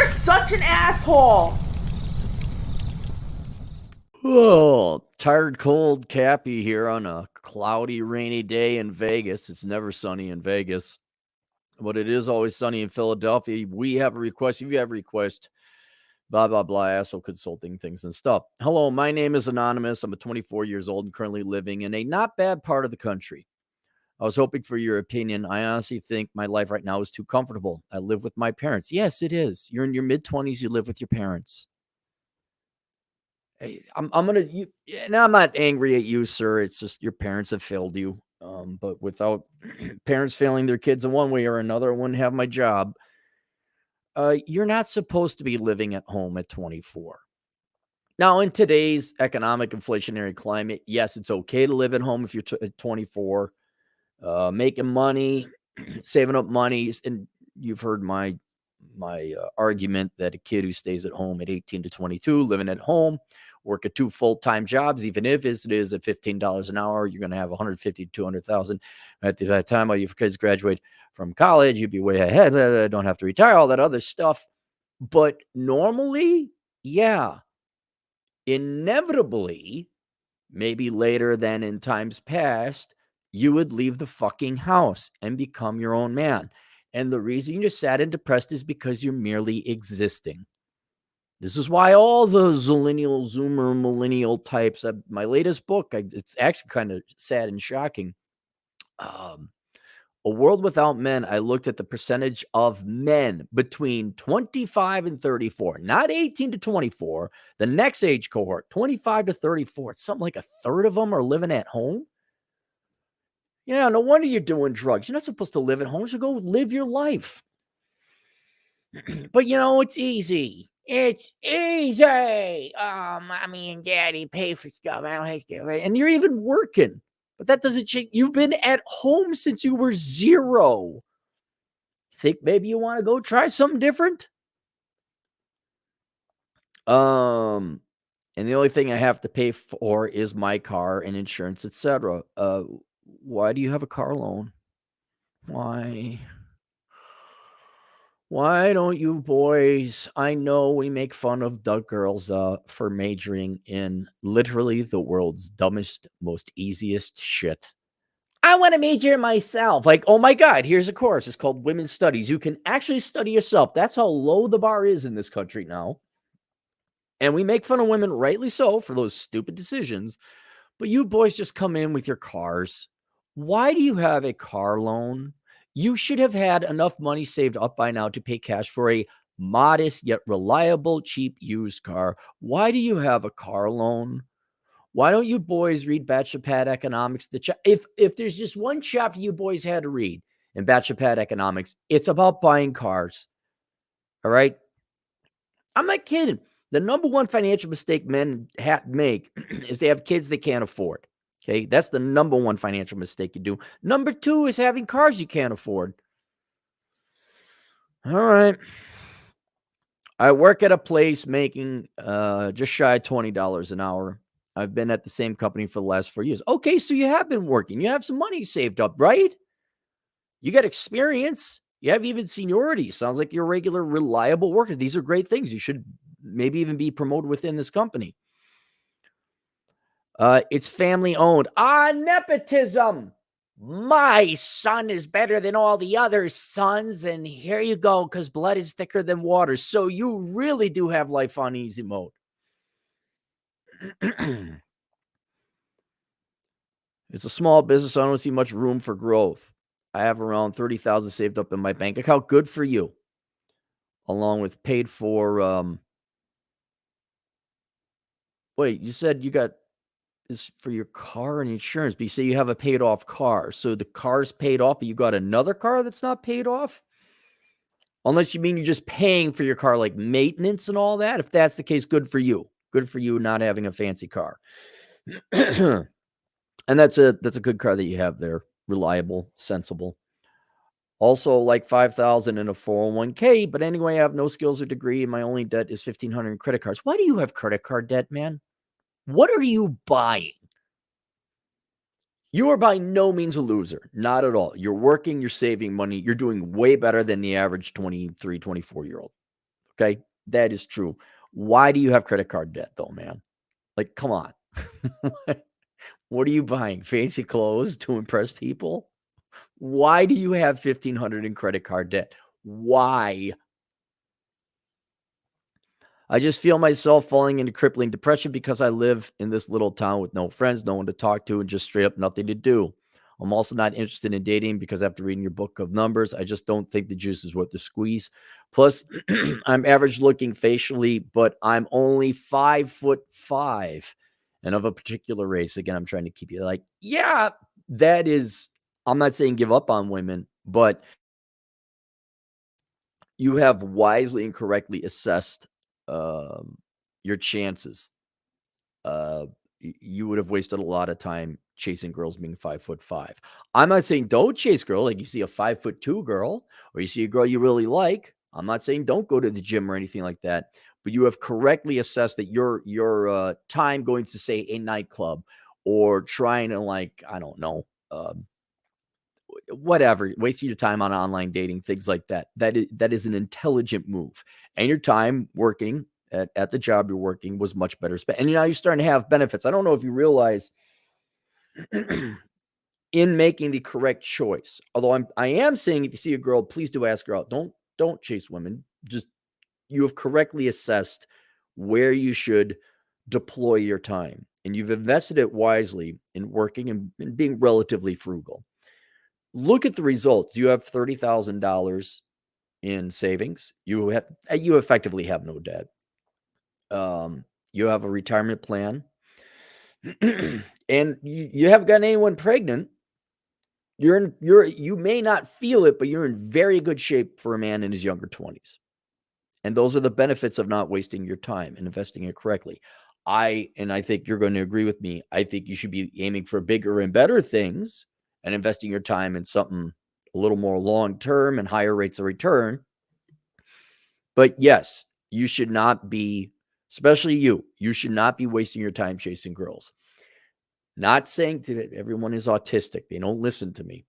such an asshole. Oh, tired, cold Cappy here on a cloudy, rainy day in Vegas. It's never sunny in Vegas, but it is always sunny in Philadelphia. We have a request. If you have a request, blah, blah, blah, asshole consulting things and stuff. Hello, my name is Anonymous. I'm 24 years old and currently living in a not bad part of the country. I was hoping for your opinion. I honestly think my life right now is too comfortable. I live with my parents. Yes, it is. You're in your mid-20s. You live with your parents. Hey, I'm gonna you and I'm not angry at you, sir. It's just your parents have failed you. But without parents failing their kids in one way or another, I wouldn't have my job. You're not supposed to be living at home at 24. Now, in today's economic inflationary climate, yes, it's okay to live at home if you're at 24, making money, saving up money, and you've heard my argument that a kid who stays at home at 18 to 22, living at home, work at two full-time jobs, even if it is at $15 an hour, you're going to have 150 to 200,000 at the time all your kids graduate from college. You'd be way ahead. Don't have to retire, all that other stuff. But normally, yeah, inevitably, maybe later than in times past, you would leave the fucking house and become your own man. And the reason you're sad and depressed is because you're merely existing. This is why all the zillennial, zoomer, millennial types, my latest book, it's actually kind of sad and shocking. A World Without Men, I looked at the percentage of men between 25 and 34, not 18 to 24, the next age cohort, 25 to 34. It's something like a third of them are living at home. Yeah, no wonder you're doing drugs. You're not supposed to live at home, so go live your life. But it's easy. It's easy. Mommy and daddy pay for stuff. I don't have to, right? And you're even working. But that doesn't change. You've been at home since you were 0. Think maybe you want to go try something different? And the only thing I have to pay for is my car and insurance, etc. Why do you have a car loan? Why? Why don't you boys? I know we make fun of the girls for majoring in literally the world's dumbest, most easiest shit. I want to major myself. Like, oh my God, here's a course. It's called Women's Studies. You can actually study yourself. That's how low the bar is in this country now. And we make fun of women, rightly so, for those stupid decisions. But you boys just come in with your cars. Why do you have a car loan? You should have had enough money saved up by now to pay cash for a modest yet reliable, cheap used car. Why do you have a car loan? Why don't you boys read Bachelor Pad Economics? If there's just one chapter you boys had to read in Bachelor Pad Economics, it's about buying cars. All right? I'm not kidding. The number one financial mistake men make is they have kids they can't afford. Okay, that's the number one financial mistake you do. Number 2 is having cars you can't afford. All right. I work at a place making just shy of $20 an hour. I've been at the same company for the last 4 years. Okay, so you have been working. You have some money saved up, right? You got experience. You have even seniority. Sounds like you're a regular, reliable worker. These are great things. You should maybe even be promoted within this company. It's family owned. Nepotism. My son is better than all the other sons, and here you go, because blood is thicker than water. So you really do have life on easy mode. It's a small business. So I don't see much room for growth. I have around 30,000 saved up in my bank account. Good for you. Along with paid for. Wait, you said you got this for your car and insurance, but you say you have a paid off car. So the car's paid off, but you got another car that's not paid off? Unless you mean you're just paying for your car, like maintenance and all that. If that's the case, good for you. Good for you not having a fancy car. And that's a good car that you have there. Reliable, sensible. Also, like 5,000 in a 401k. But anyway, I have no skills or degree, and my only debt is 1,500 in credit cards. Why do you have credit card debt, man? What are you buying? You are by no means a loser. Not at all. You're working, you're saving money. You're doing way better than the average 23, 24-year-old. Okay. That is true. Why do you have credit card debt though, man? Like, come on. What are you buying? Fancy clothes to impress people? Why do you have 1,500 in credit card debt? Why? I just feel myself falling into crippling depression because I live in this little town with no friends, no one to talk to, and just straight up nothing to do. I'm also not interested in dating because after reading your book of numbers, I just don't think the juice is worth the squeeze. Plus, I'm average looking facially, but I'm only 5'5" and of a particular race. Again, I'm trying to keep you like, yeah, that is. I'm not saying give up on women, but you have wisely and correctly assessed your chances. You would have wasted a lot of time chasing girls being 5'5". I'm not saying don't chase girl like you see a 5'2" girl or you see a girl you really like. I'm not saying don't go to the gym or anything like that, but you have correctly assessed that your time going to say a nightclub or trying to like I don't know whatever, wasting your time on online dating, things like that. That is an intelligent move. And your time working at the job you're working was much better spent. And now you're starting to have benefits. I don't know if you realize in making the correct choice. Although I am saying if you see a girl, please do ask her out. Don't chase women. Just you have correctly assessed where you should deploy your time. And you've invested it wisely in working and being relatively frugal. Look at the results. You have $30,000 in savings. You effectively have no debt. You have a retirement plan, and you haven't gotten anyone pregnant. You may not feel it, but you're in very good shape for a man in his younger 20s. And those are the benefits of not wasting your time and investing it correctly. I think you're going to agree with me. I think you should be aiming for bigger and better things and investing your time in something a little more long-term and higher rates of return. But yes, you should not be, especially you should not be wasting your time chasing girls. Not saying that everyone is autistic. They don't listen to me.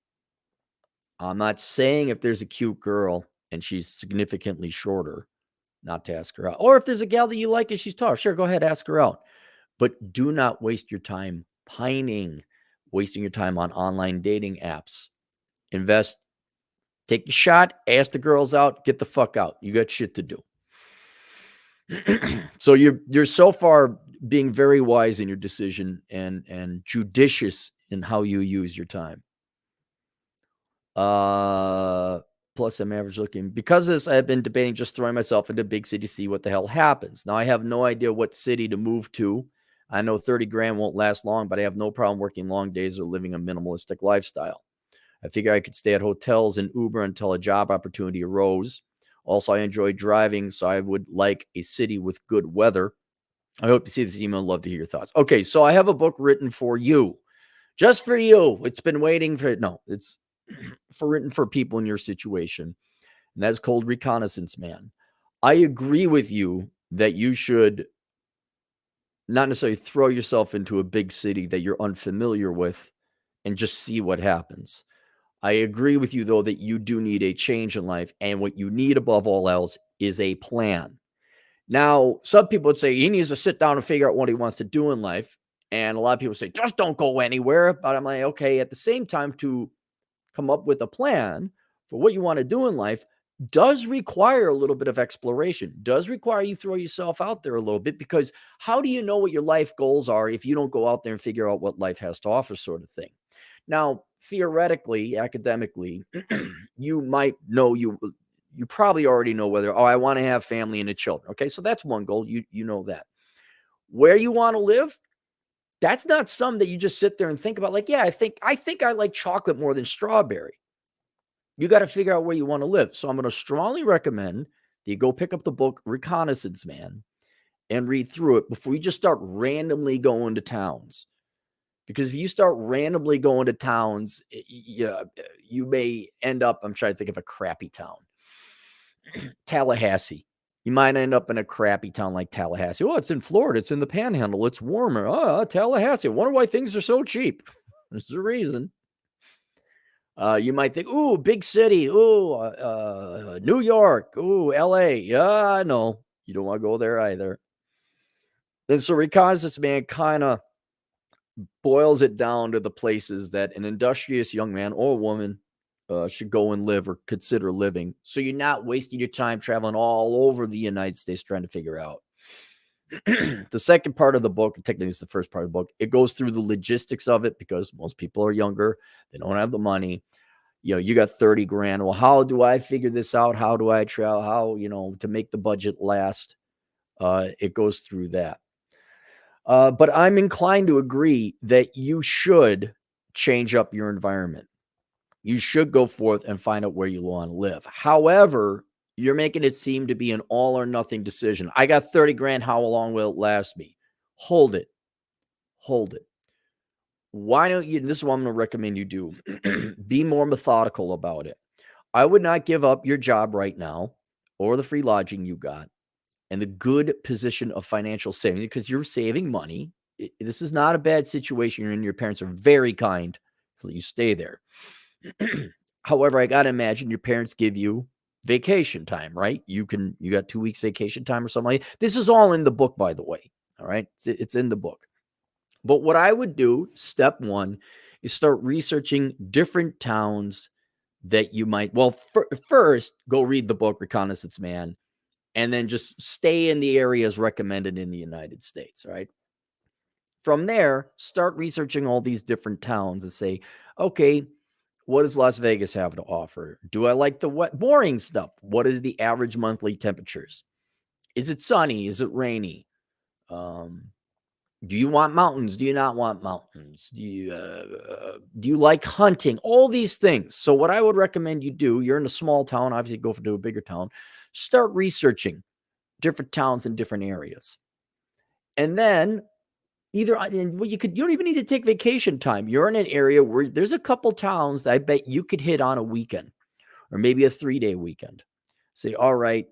I'm not saying if there's a cute girl and she's significantly shorter, not to ask her out. Or if there's a gal that you like and she's tall, sure, go ahead, ask her out. But do not waste your time pining, wasting your time on online dating apps. Invest, take a shot, ask the girls out, get the fuck out. You got shit to do. So you're so far being very wise in your decision and judicious in how you use your time. Plus I'm average looking. Because of this, I've been debating just throwing myself into a big city to see what the hell happens. Now I have no idea what city to move to. I know 30 grand won't last long, but I have no problem working long days or living a minimalistic lifestyle. I figure I could stay at hotels and Uber until a job opportunity arose. Also, I enjoy driving, so I would like a city with good weather. I hope you see this email. Love to hear your thoughts. Okay, so I have a book written for you. Just for you. It's been waiting for it's written for people in your situation. And that's called Reconnaissance Man. I agree with you that you should not necessarily throw yourself into a big city that you're unfamiliar with and just see what happens. I agree with you, though, that you do need a change in life. And what you need above all else is a plan. Now, some people would say he needs to sit down and figure out what he wants to do in life. And a lot of people say, just don't go anywhere. But I'm like, okay, at the same time, to come up with a plan for what you want to do in life does require a little bit of exploration, does require you throw yourself out there a little bit, because how do you know what your life goals are if you don't go out there and figure out what life has to offer, sort of thing? Now, theoretically, academically, you might know you probably already know whether, I want to have family and children. Okay, so that's one goal. You know that. Where you want to live, that's not something that you just sit there and think about. Like, yeah, I think I like chocolate more than strawberry. You got to figure out where you want to live. So I'm going to strongly recommend that you go pick up the book Reconnaissance Man and read through it before you just start randomly going to towns. Because if you start randomly going to towns, you may end up, I'm trying to think of a crappy town. Tallahassee. You might end up in a crappy town like Tallahassee. Oh, it's in Florida. It's in the Panhandle. It's warmer. Oh, Tallahassee. I wonder why things are so cheap. There's a reason. You might think, ooh, big city, ooh, New York, ooh, LA. Yeah, no, you don't want to go there either. And so reconnaissance man kind of boils it down to the places that an industrious young man or woman should go and live or consider living. So you're not wasting your time traveling all over the United States trying to figure out. The second part of the book, technically it's the first part of the book, it goes through the logistics of it because most people are younger. They don't have the money. You got 30 grand. Well, how do I figure this out? How do I travel? How, to make the budget last? It goes through that. But I'm inclined to agree that you should change up your environment. You should go forth and find out where you want to live. However, you're making it seem to be an all or nothing decision. I got 30 grand. How long will it last me? Hold it. Hold it. Why don't you? This is what I'm going to recommend you do. Be more methodical about it. I would not give up your job right now or the free lodging you got and the good position of financial saving because you're saving money. This is not a bad situation you're in. Your parents are very kind to let you stay there. However, I got to imagine your parents give you vacation time, right? You got 2 weeks vacation time or something like that. This is all in the book, by the way. All right. It's in the book. But what I would do, step one, is start researching different towns that you might, well, first go read the book Reconnaissance Man, and then just stay in the areas recommended in the United States, right? From there, start researching all these different towns and say, okay, what does Las Vegas have to offer? Do I like the wet, boring stuff? What is the average monthly temperatures? Is it sunny? Is it rainy? Do you want mountains? Do you not want mountains? Do you like hunting? All these things. So what I would recommend you do, you're in a small town, obviously go to a bigger town, start researching different towns in different areas. And then you don't even need to take vacation time. You're in an area where there's a couple towns that I bet you could hit on a weekend or maybe a 3-day weekend. Say, all right,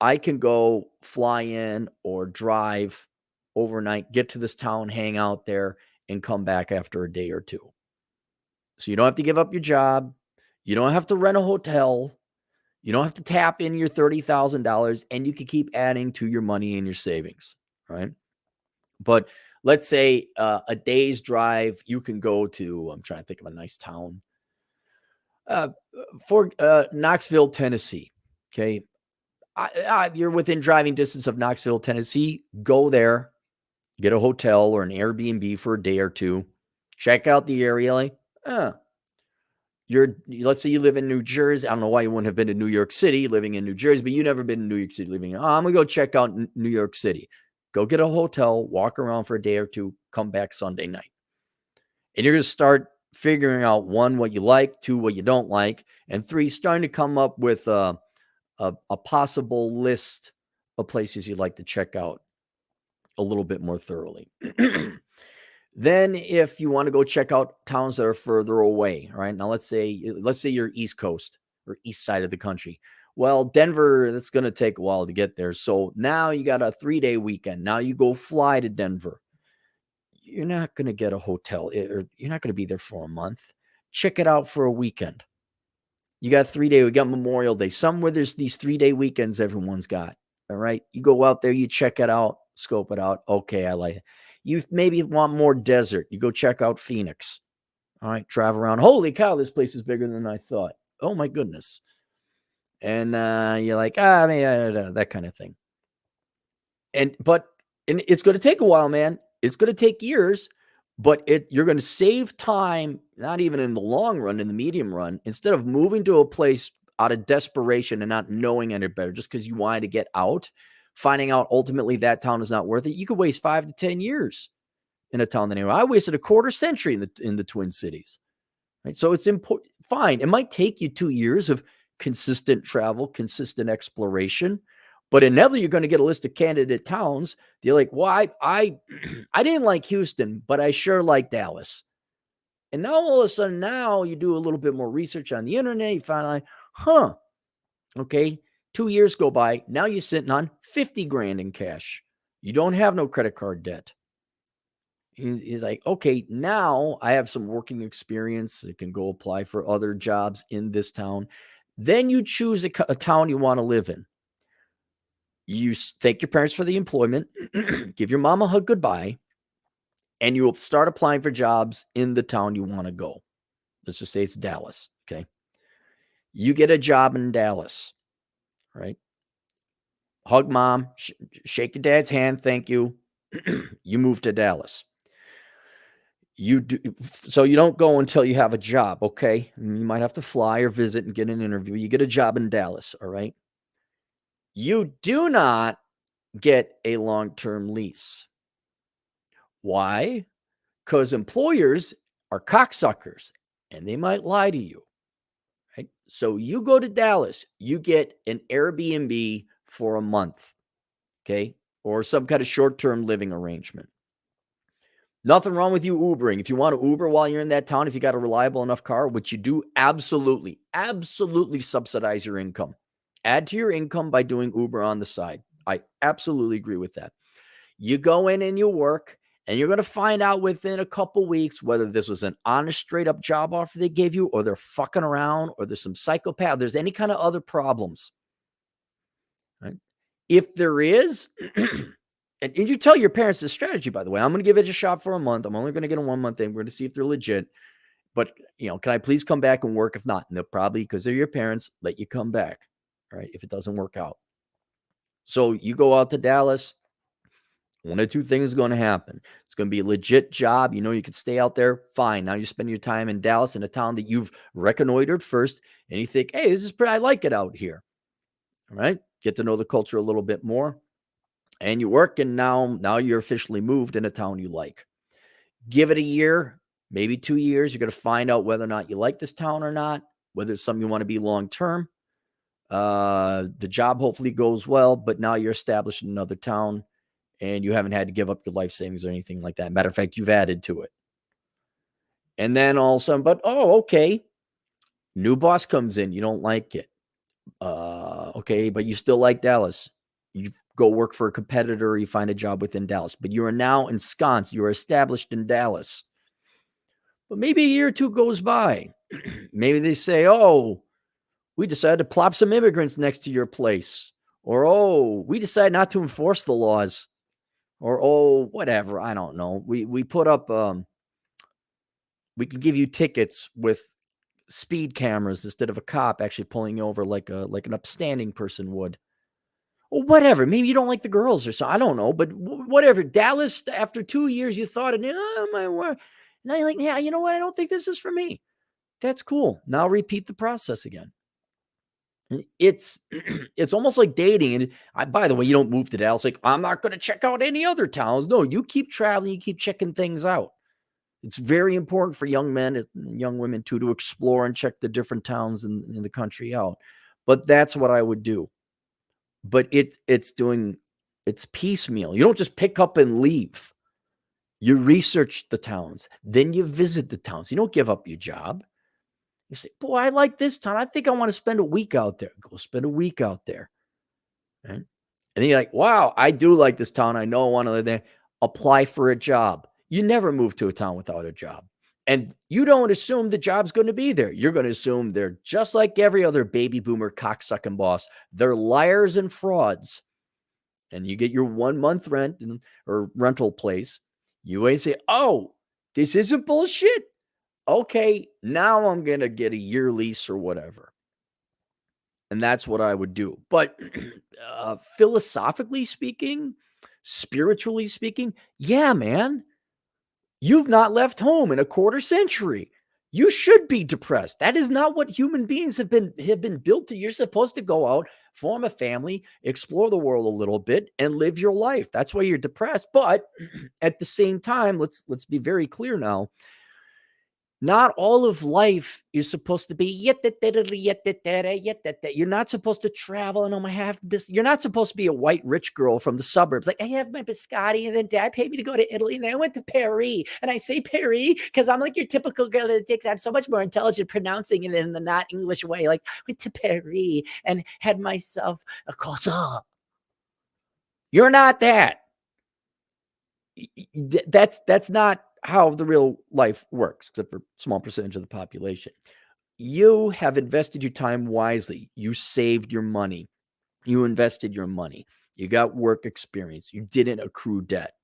I can go fly in or drive overnight, get to this town, hang out there, and come back after a day or two. So you don't have to give up your job. You don't have to rent a hotel. You don't have to tap in your $30,000, and you can keep adding to your money and your savings, right? But let's say a day's drive, you can go to, I'm trying to think of a nice town, for Knoxville, Tennessee. Okay. You're within driving distance of Knoxville, Tennessee. Go there, get a hotel or an Airbnb for a day or two. Check out the area. Like, let's say you live in New Jersey. I don't know why you wouldn't have been to New York City living in New Jersey, but you never been to New York City living. I'm going to go check out New York City. Go get a hotel, walk around for a day or two, come back Sunday night. And you're going to start figuring out, 1, what you like, 2, what you don't like, and 3, starting to come up with a possible list of places you'd like to check out a little bit more thoroughly. Then if you want to go check out towns that are further away, right? Now let's say you're East Coast or east side of the country. Well, Denver, that's going to take a while to get there. So now you got a 3-day weekend. Now you go fly to Denver. You're not going to get a hotel or you're not going to be there for a month. Check it out for a weekend. You got 3-day, we got Memorial Day. Somewhere there's these 3-day weekends everyone's got. All right. You go out there, you check it out, scope it out. Okay, I like it. You maybe want more desert. You go check out Phoenix. All right, travel around. Holy cow, this place is bigger than I thought. Oh my goodness. And you're like, that kind of thing. But it's going to take a while, man. It's going to take years, but you're going to save time, not even in the long run, in the medium run, instead of moving to a place out of desperation and not knowing any better, just because you wanted to get out, finding out ultimately that town is not worth it. You could waste 5 to 10 years in a town that anyway. I wasted a quarter century in the Twin Cities. Right? So it's important. Fine. It might take you 2 years of consistent travel, consistent exploration, but inevitably you're going to get a list of candidate towns. You're like, well, I didn't like Houston, but I sure like Dallas. And now all of a sudden, now you do a little bit more research on the internet. You find out, okay, 2 years go by. Now you're sitting on 50 grand in cash. You don't have no credit card debt. He's like, okay, now I have some working experience. I can go apply for other jobs in this town. Then you choose a town you want to live in. You thank your parents for the employment, give your mom a hug goodbye, and you will start applying for jobs in the town you want to go. Let's just say it's Dallas. Okay. You get a job in Dallas, right? Hug mom, shake your dad's hand. Thank you. You move to Dallas. You do so you don't go until you have a job, okay? You might have to fly or visit and get an interview. You get a job in Dallas, all right? You do not get a long-term lease. Why? Because employers are cocksuckers and they might lie to you, right? So you go to Dallas, you get an Airbnb for a month, okay? Or some kind of short-term living arrangement. Nothing wrong with you Ubering. If you want to Uber while you're in that town, if you got a reliable enough car, which you do, absolutely, absolutely subsidize your income. Add to your income by doing Uber on the side. I absolutely agree with that. You go in and you work, and you're going to find out within a couple weeks whether this was an honest, straight up job offer they gave you, or they're fucking around, or there's some psychopath, there's any kind of other problems. Right? If there is, and you tell your parents this strategy, by the way, I'm going to give it a shot for a month. I'm only going to get a 1 month thing. We're going to see if they're legit. But, can I please come back and work? If not, and they'll probably, because they're your parents, let you come back. All right. If it doesn't work out. So you go out to Dallas. One of two things is going to happen. It's going to be a legit job. You can stay out there. Fine. Now you spend your time in Dallas, in a town that you've reconnoitered first. And you think, hey, this is pretty, I like it out here. All right. Get to know the culture a little bit more. And you work, and now you're officially moved in a town you like. Give it a year, maybe 2 years. You're going to find out whether or not you like this town or not, whether it's something you want to be long term. The job hopefully goes well, but now you're established in another town, and you haven't had to give up your life savings or anything like that. Matter of fact, you've added to it. And then all of a sudden, okay, new boss comes in. You don't like it. Okay, but you still like Dallas. You go work for a competitor, or you find a job within Dallas, but you are now ensconced. You are established in Dallas. But maybe a year or two goes by. Maybe they say, oh, we decided to plop some immigrants next to your place. Or, oh, we decided not to enforce the laws. Or, oh, whatever. I don't know. We put up, we can give you tickets with speed cameras instead of a cop actually pulling you over like an upstanding person would. Or whatever. Maybe you don't like the girls or so. I don't know. But whatever. Dallas, after 2 years, you thought, oh, my word. Now you're like, yeah, you know what? I don't think this is for me. That's cool. Now repeat the process again. It's it's almost like dating. And by the way, you don't move to Dallas like, I'm not going to check out any other towns. No, you keep traveling, you keep checking things out. It's very important for young men and young women too to explore and check the different towns in the country out. But that's what I would do. But it's piecemeal. You don't just pick up and leave. You research the towns, then you visit the towns. You don't give up your job. You say, boy, I like this town. I think I want to spend a week out there. Go spend a week out there. Right? And then you're like, wow, I do like this town. I know I want to live there. Apply for a job. You never move to a town without a job. And you don't assume the job's going to be there. You're going to assume they're just like every other baby boomer cocksucking boss. They're liars and frauds. And you get your 1 month rent or rental place. You ain't say, oh, this isn't bullshit. Okay, now I'm going to get a year lease or whatever. And that's what I would do. But philosophically speaking, spiritually speaking, yeah, man, you've not left home in a quarter century. You should be depressed. That is not what human beings have been built to. You're supposed to go out, form a family, explore the world a little bit, and live your life. That's why you're depressed. But at the same time, let's be very clear now. Not all of life is supposed to be you're not supposed to travel and you're not supposed to be a white rich girl from the suburbs. Like, I have my biscotti and then dad paid me to go to Italy and then I went to Paris. And I say Paris because I'm like your typical girl that thinks I'm so much more intelligent pronouncing it in the not English way. Like, I went to Paris and had myself a croissant. You're not that. That's not how the real life works, except for a small percentage of the population. You have invested your time wisely. You saved your money. You invested your money. You got work experience. You didn't accrue debt.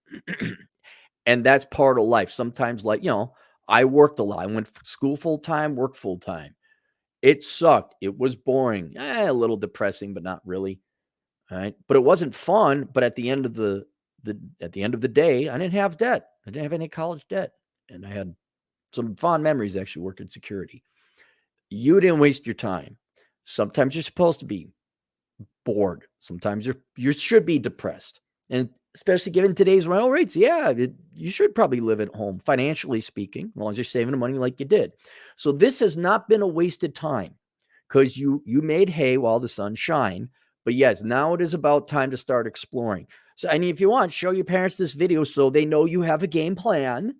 And that's part of life. Sometimes, like, I worked a lot. I went to school full time, worked full time. It sucked. It was boring. A little depressing, but not really. All right. But it wasn't fun. But at the end of the day, I didn't have debt. I didn't have any college debt. And I had some fond memories actually working security. You didn't waste your time. Sometimes you're supposed to be bored. Sometimes you should be depressed. And especially given today's rental rates, you should probably live at home, financially speaking, as long as you're saving the money like you did. So this has not been a wasted time because you made hay while the sun shined. But yes, now it is about time to start exploring. So, I mean, if you want, show your parents this video so they know you have a game plan.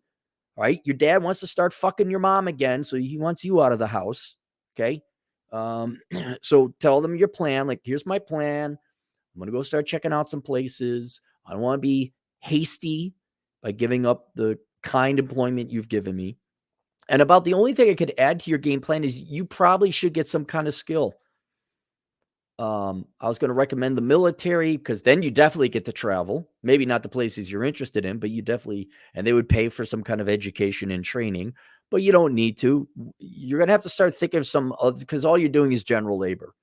Right? Your dad wants to start fucking your mom again, so he wants you out of the house. Okay. So tell them your plan. Like, here's my plan. I'm going to go start checking out some places. I don't want to be hasty by giving up the kind employment you've given me. And about the only thing I could add to your game plan is you probably should get some kind of skill. I was going to recommend the military because then you definitely get to travel. Maybe not the places you're interested in, but you definitely, and they would pay for some kind of education and training, but you don't need to. You're going to have to start thinking of some of, because all you're doing is general labor.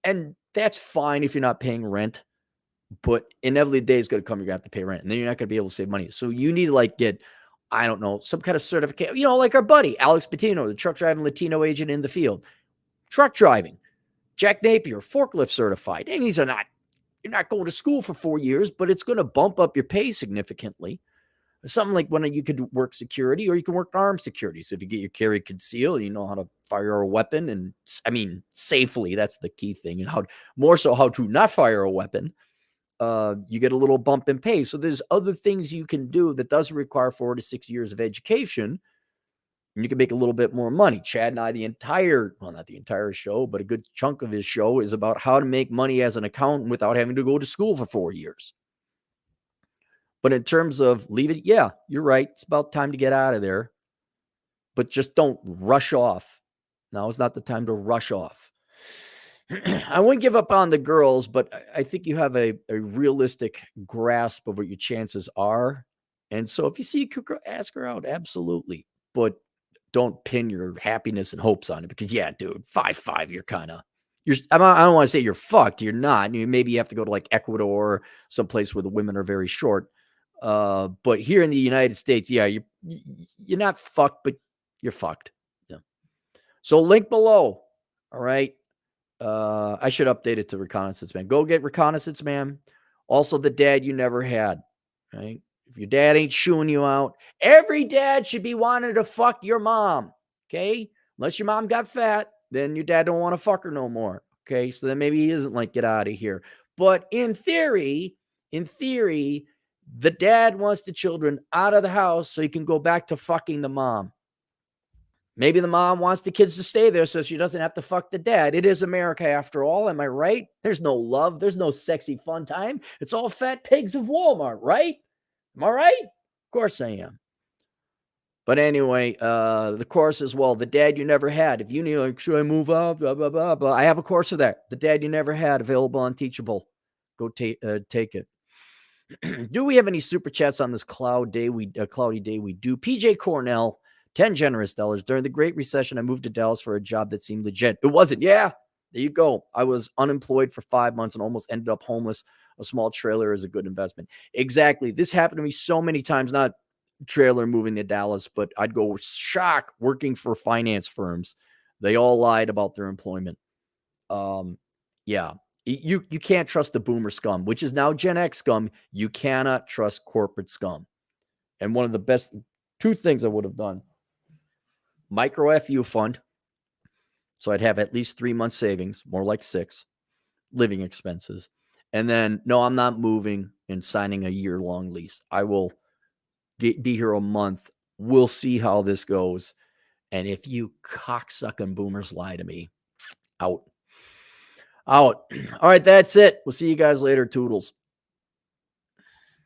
And that's fine if you're not paying rent, but inevitably the day is going to come, you're going to have to pay rent, and then you're not going to be able to save money. So you need to like get, I don't know, some kind of certificate, like our buddy, Alex Patino, the truck driving Latino agent in the field, truck driving. Jack Napier, forklift certified. And you're not going to school for 4 years, but it's going to bump up your pay significantly. Something like when you could work security or you can work armed security. So if you get your carry conceal, you know how to fire a weapon and safely, that's the key thing. And how to not fire a weapon. You get a little bump in pay. So there's other things you can do that doesn't require 4 to 6 years of education. And you can make a little bit more money. Chad and I, not the entire show, but a good chunk of his show is about how to make money as an accountant without having to go to school for 4 years. But in terms of leaving, yeah, you're right. It's about time to get out of there. But just don't rush off. Now is not the time to rush off. I wouldn't give up on the girls, but I think you have a realistic grasp of what your chances are. And so if you see a cute girl, ask her out. Absolutely. But don't pin your happiness and hopes on it because, yeah, dude, 5'5", I don't want to say you're fucked. You're not. Maybe you have to go to like Ecuador, someplace where the women are very short. But here in the United States, yeah, you're not fucked, but you're fucked. Yeah. So link below. All right. I should update it to Reconnaissance Man. Go get Reconnaissance Man. Also, the dad you never had. Right. If your dad ain't shooing you out, every dad should be wanting to fuck your mom. Okay. Unless your mom got fat, then your dad don't want to fuck her no more. Okay. So then maybe he isn't like, get out of here. But in theory, the dad wants the children out of the house so he can go back to fucking the mom. Maybe the mom wants the kids to stay there so she doesn't have to fuck the dad. It is America after all. Am I right? There's no love. There's no sexy fun time. It's all fat pigs of Walmart, right? Am I right? Of course I am. But anyway, the course as well, the dad you never had. If you need, like, should I move up? Blah, blah, blah, blah. I have a course of that. The dad you never had, available on Teachable. Go take it. Do we have any super chats on this cloudy day? We do. PJ Cornell, 10 generous dollars. During the Great Recession, I moved to Dallas for a job that seemed legit. It wasn't. Yeah, there you go. I was unemployed for 5 months and almost ended up homeless. A small trailer is a good investment. Exactly. This happened to me so many times, not trailer moving to Dallas, but I'd go shock working for finance firms. They all lied about their employment. Yeah. You can't trust the boomer scum, which is now Gen X scum. You cannot trust corporate scum. And one of the best two things I would have done, micro FU fund. So I'd have at least 3 months savings, more like 6, living expenses. And then, no, I'm not moving and signing a year-long lease. I will be here a month. We'll see how this goes. And if you cocksucking boomers lie to me, out. All right, that's it. We'll see you guys later. Toodles.